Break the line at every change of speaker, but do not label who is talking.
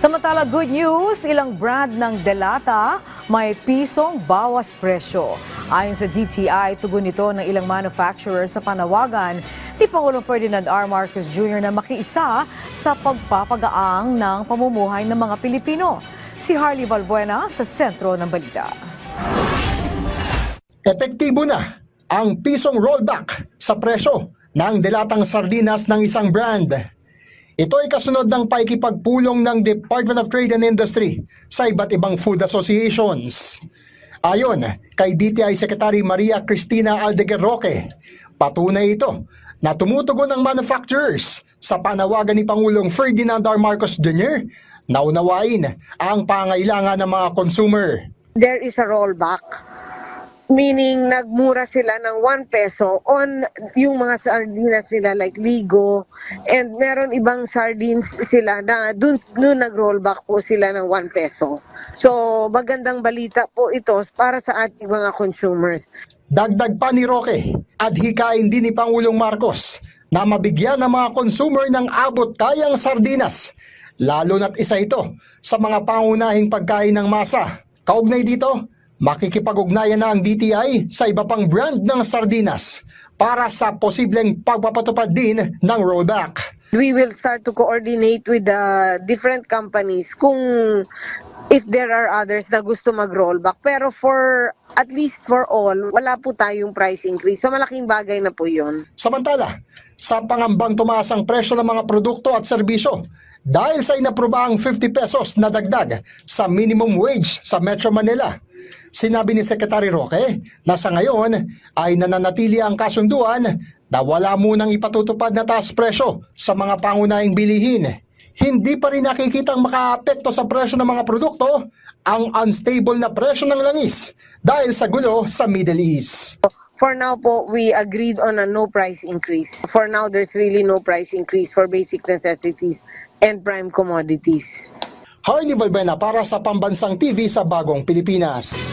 Samantala, good news, ilang brand ng Delata may pisong bawas presyo. Ayon sa DTI, tugon ito ng ilang manufacturers sa panawagan ni Pangulong Ferdinand R. Marcos Jr. na makiisa sa pagpapagaang ng pamumuhay ng mga Pilipino. Si Harley Valbuena sa sentro ng balita.
Epektibo na ang pisong rollback sa presyo ng delatang sardinas ng isang brand. Ito ay kasunod ng paikipagpulong ng Department of Trade and Industry sa iba't ibang food associations. Ayon kay DTI Secretary Maria Cristina Aldeguer Roque, patunay ito na tumutugon ang manufacturers sa panawagan ni Pangulong Ferdinand R. Marcos Jr. na unawain ang pangailangan ng mga consumer.
There is a rollback, meaning nagmura sila ng 1 peso on yung mga sardinas nila like Ligo, and meron ibang sardines sila na dun nag-rollback po sila ng 1 peso. So magandang balita po ito para sa ating mga consumers.
Dagdag pa ni Roque, adhikain din ni Pangulong Marcos na mabigyan ng mga consumer ng abot-kayang sardinas, lalo na't isa ito sa mga pangunahing pagkain ng masa. Kaugnay dito, makikipag-ugnayan na ang DTI sa iba pang brand ng sardinas para sa posibleng pagpapatupad din ng rollback.
We will start to coordinate with the different companies kung if there are others na gusto mag-rollback. Pero at least for all, wala po tayong price increase. So malaking bagay na po yun.
Samantala, sa pangambang tumaas ang presyo ng mga produkto at serbisyo dahil sa inaprobahang 50 pesos na dagdag sa minimum wage sa Metro Manila, sinabi ni Secretary Roque na sa ngayon ay nananatili ang kasunduan na wala munang ipatutupad na taas presyo sa mga pangunahing bilihin. Hindi pa rin nakikitang makaapekto sa presyo ng mga produkto ang unstable na presyo ng langis dahil sa gulo sa Middle East.
For now po, we agreed on a no price increase. For now, there's really no price increase for basic necessities and prime commodities.
Harley Valbuena para sa Pambansang TV sa Bagong Pilipinas.